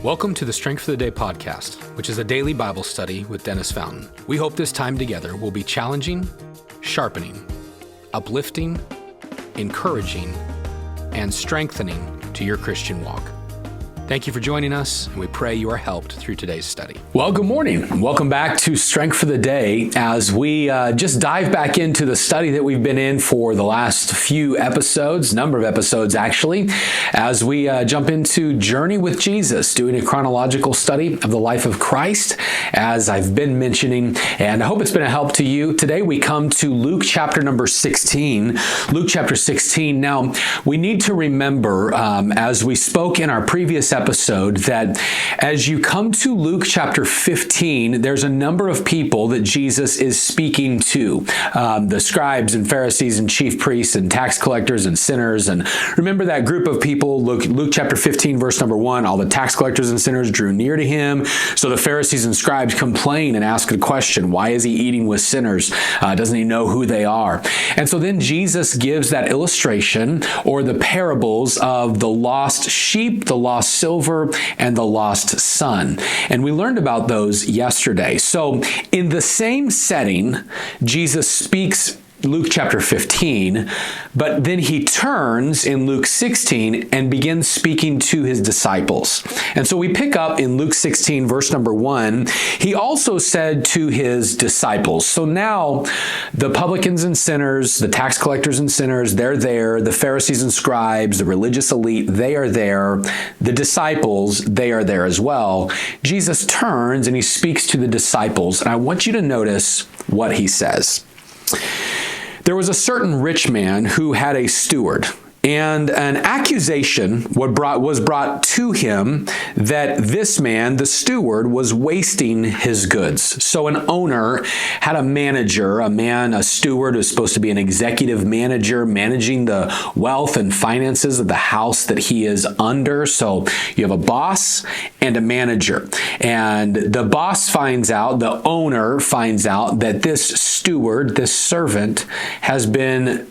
Welcome to the Strength for the Day podcast, which is a daily Bible study with Dennis Fountain. We hope this time together will be challenging, sharpening, uplifting, encouraging, and strengthening to your Christian walk. Thank you for joining us, and we pray you are helped through today's study. Well, good morning. Welcome back to Strength for the Day as we just dive back into the study that we've been in for the last few episodes, number of episodes actually, as we jump into Journey with Jesus, doing a chronological study of the life of Christ, as I've been mentioning, and I hope it's been a help to you. Today we come to Luke chapter number 16. Luke chapter 16. Now, we need to remember, as we spoke in our previous episode, that as you come to Luke chapter 15, there's a number of people that Jesus is speaking to. The scribes and Pharisees and chief priests and tax collectors and sinners. And remember that group of people, Luke chapter 15, verse number 1, all the tax collectors and sinners drew near to him. So the Pharisees and scribes complain and ask a question. Why is he eating with sinners? Doesn't he know who they are? And so then Jesus gives that illustration or the parables of the lost sheep, the lost silver, and the lost son. And we learned about those yesterday. So in the same setting, Jesus speaks Luke chapter 15, but then he turns in Luke 16 and begins speaking to his disciples. And so we pick up in Luke 16, verse number 1, he also said to his disciples. So now the publicans and sinners, the tax collectors and sinners, they're there. The Pharisees and scribes, the religious elite, they are there. The disciples, they are there as well. Jesus turns and he speaks to the disciples. And I want you to notice what he says. There was a certain rich man who had a steward, and an accusation was brought to him that this man, the steward, was wasting his goods. So an owner had a manager, a steward who's supposed to be an executive manager, managing the wealth and finances of the house that he is under. So you have a boss and a manager. And the boss finds out, the owner finds out that this steward, this servant, has been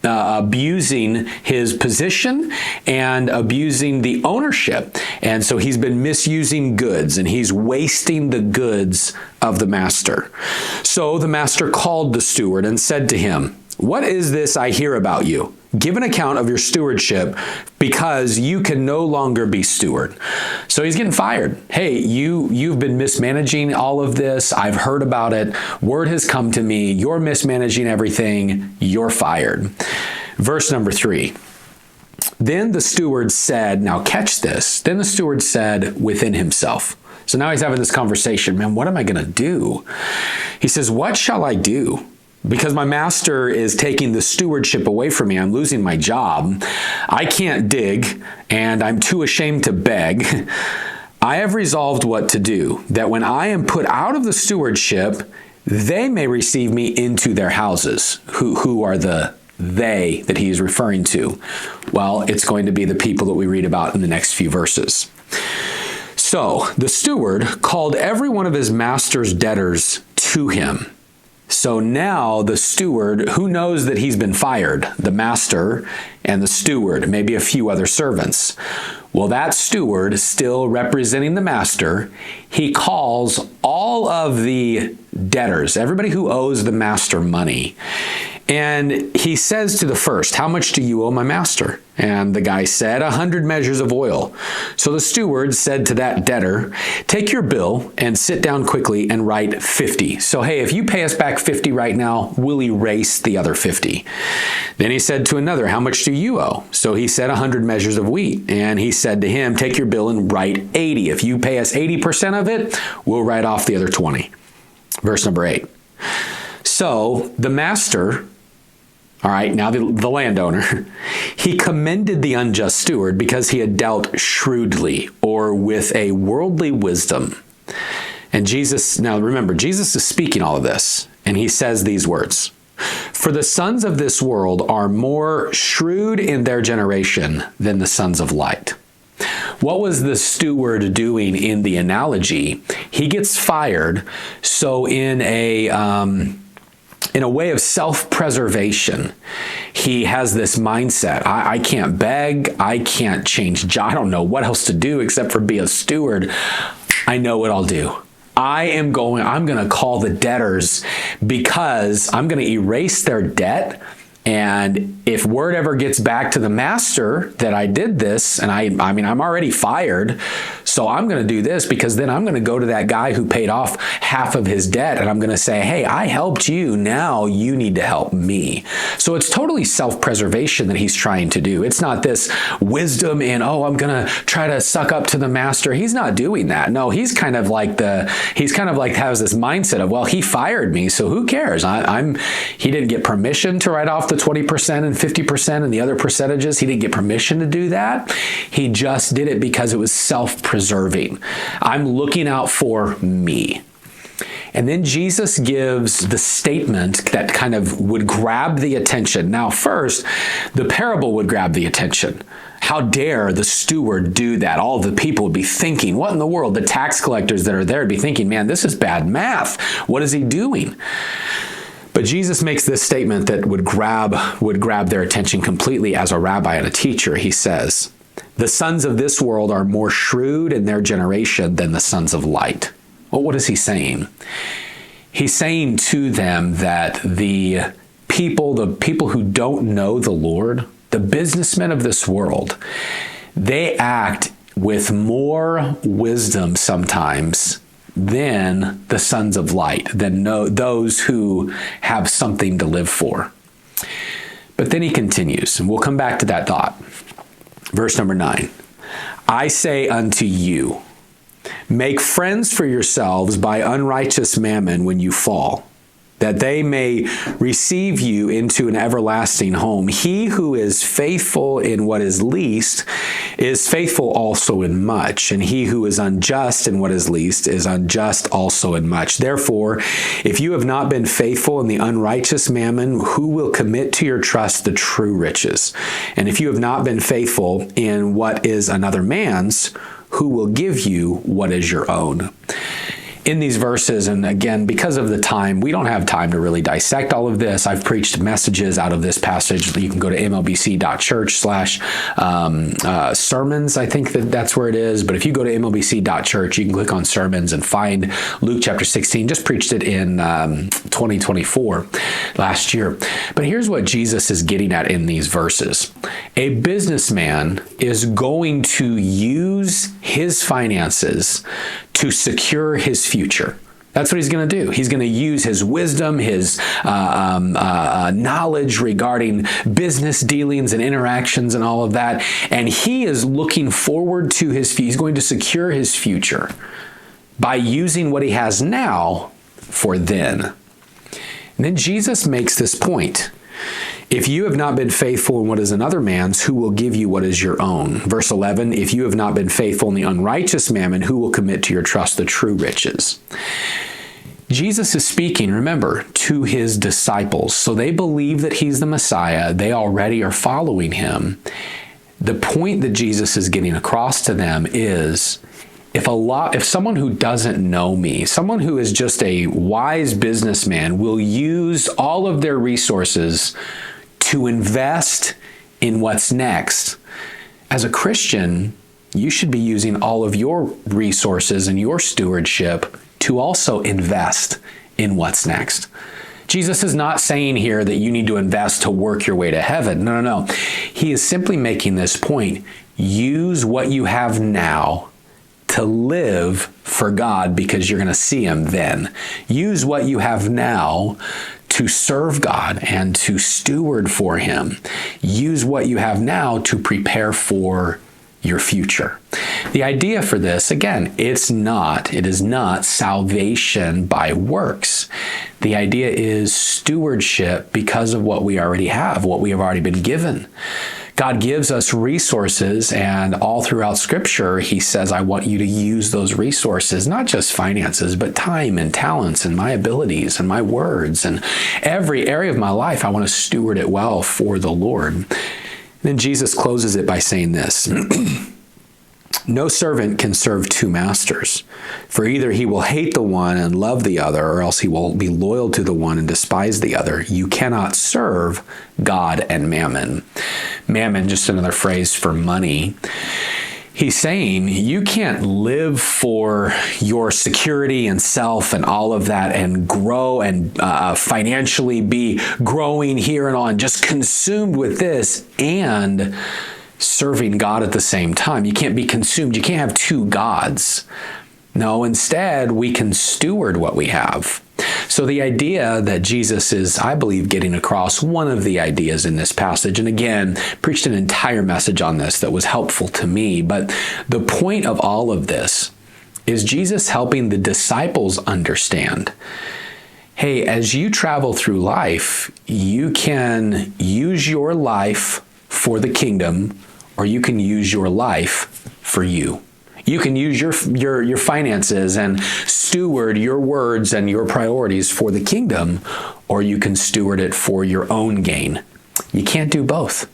abusing his position and abusing the ownership. And so he's been misusing goods and he's wasting the goods of the master. So the master called the steward and said to him, "What is this I hear about you? Give an account of your stewardship, because you can no longer be steward." So he's getting fired. Hey, you've been mismanaging all of this. I've heard about it. Word has come to me. You're mismanaging everything. You're fired. Verse number 3. Then the steward said, now catch this. Then the steward said within himself. So now he's having this conversation. Man, what am I going to do? He says, what shall I do? Because my master is taking the stewardship away from me. I'm losing my job. I can't dig, and I'm too ashamed to beg. I have resolved what to do, that when I am put out of the stewardship, they may receive me into their houses. Who are the they that he is referring to? Well, it's going to be the people that we read about in the next few verses. So the steward called every one of his master's debtors to him. So now the steward, who knows that he's been fired? The master and the steward, maybe a few other servants. Well, that steward, still representing the master, he calls all of the debtors, everybody who owes the master money. And he says to the first, how much do you owe my master? And the guy said, 100 measures of oil. So the steward said to that debtor, take your bill and sit down quickly and write 50. So, hey, if you pay us back 50 right now, we'll erase the other 50. Then he said to another, how much do you owe? So he said 100 measures of wheat. And he said to him, take your bill and write 80. If you pay us 80% of it, we'll write off the other 20. Verse number 8. So the master, all right, now the landowner, he commended the unjust steward because he had dealt shrewdly or with a worldly wisdom. And Jesus, now remember, Jesus is speaking all of this, and he says these words, for the sons of this world are more shrewd in their generation than the sons of light. What was the steward doing in the analogy? He gets fired, so in a in a way of self-preservation, he has this mindset. I can't beg. I can't change. I don't know what else to do except for be a steward. I know what I'll do. I'm going to call the debtors because I'm going to erase their debt. And if word ever gets back to the master that I did this, and I mean, I'm already fired, so I'm going to do this because then I'm going to go to that guy who paid off half of his debt and I'm going to say, hey, I helped you. Now you need to help me. So it's totally self-preservation that he's trying to do. It's not this wisdom in, I'm going to try to suck up to the master. He's not doing that. No, he's kind of like has this mindset of, well, he fired me, so who cares? He didn't get permission to write off the 20% and 50% and the other percentages. He didn't get permission to do that. He just did it because it was self-preserving. I'm looking out for me. And then Jesus gives the statement that kind of would grab the attention. Now, first, the parable would grab the attention. How dare the steward do that? All the people would be thinking, what in the world? The tax collectors that are there would be thinking, man, this is bad math. What is he doing? But Jesus makes this statement that would grab their attention completely as a rabbi and a teacher. He says, the sons of this world are more shrewd in their generation than the sons of light. Well, what is he saying? He's saying to them that the people who don't know the Lord, the businessmen of this world, they act with more wisdom sometimes than the sons of light, than those who have something to live for. But then he continues, and we'll come back to that thought. Verse number 9, I say unto you, make friends for yourselves by unrighteous mammon when you fall, that they may receive you into an everlasting home. He who is faithful in what is least is faithful also in much, and he who is unjust in what is least is unjust also in much. Therefore, if you have not been faithful in the unrighteous mammon, who will commit to your trust the true riches? And if you have not been faithful in what is another man's, who will give you what is your own? In these verses, and again, because of the time, we don't have time to really dissect all of this. I've preached messages out of this passage. You can go to mlbc.church/sermons. I think that's where it is. But if you go to mlbc.church, you can click on sermons and find Luke chapter 16. Just preached it in 2024, last year. But here's what Jesus is getting at in these verses. A businessman is going to use his finances to secure his future. That's what he's going to do. He's going to use his wisdom, his knowledge regarding business dealings and interactions and all of that. And he is looking forward to he's going to secure his future by using what he has now for then. And then Jesus makes this point. If you have not been faithful in what is another man's, who will give you what is your own? Verse 11, if you have not been faithful in the unrighteous mammon, who will commit to your trust the true riches? Jesus is speaking, remember, to his disciples. So they believe that he's the Messiah. They already are following him. The point that Jesus is getting across to them is, if someone who doesn't know me, someone who is just a wise businessman, will use all of their resources to invest in what's next, as a Christian, you should be using all of your resources and your stewardship to also invest in what's next. Jesus is not saying here that you need to invest to work your way to heaven. No. He is simply making this point. Use what you have now to live for God because you're going to see him then. Use what you have now to serve God and to steward for him. Use what you have now to prepare for your future. The idea for this, again, it is not salvation by works. The idea is stewardship because of what we already have, what we have already been given. God gives us resources, and all throughout Scripture, he says, I want you to use those resources, not just finances, but time and talents and my abilities and my words and every area of my life. I want to steward it well for the Lord. And then Jesus closes it by saying this. No servant can serve two masters, for either he will hate the one and love the other, or else he will be loyal to the one and despise the other. You cannot serve God and mammon. Mammon, just another phrase for money. He's saying you can't live for your security and self and all of that and grow and financially be growing here and on, just consumed with this and serving God at the same time. You can't be consumed. You can't have two gods. No, instead, we can steward what we have. So the idea that Jesus is, I believe, getting across, one of the ideas in this passage, and again, preached an entire message on this that was helpful to me, but the point of all of this is Jesus helping the disciples understand, hey, as you travel through life, you can use your life for the kingdom, or you can use your life for you. You can use your finances and steward your words and your priorities for the kingdom, or you can steward it for your own gain. You can't do both.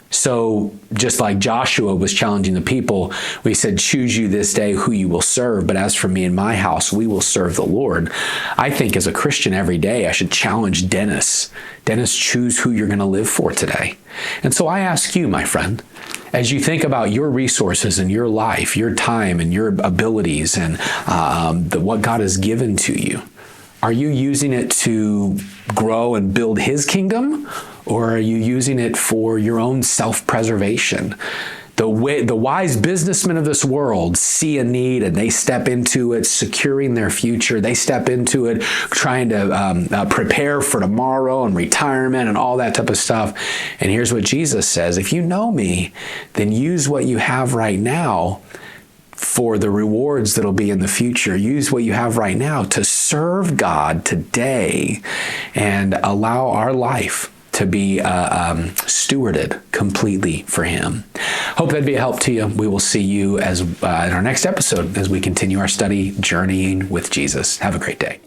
So just like Joshua was challenging the people, we said, choose you this day who you will serve. But as for me and my house, we will serve the Lord. I think as a Christian every day, I should challenge Dennis. Dennis, choose who you're going to live for today. And so I ask you, my friend, as you think about your resources and your life, your time and your abilities and what God has given to you, are you using it to grow and build His kingdom, or are you using it for your own self-preservation? The wise businessmen of this world see a need and they step into it, securing their future. They step into it, trying to prepare for tomorrow and retirement and all that type of stuff. And here's what Jesus says: if you know me, then use what you have right now for the rewards that'll be in the future. Use what you have right now to serve God today and allow our life to be stewarded completely for Him. Hope that'd be a help to you. We will see you in our next episode as we continue our study, Journeying with Jesus. Have a great day.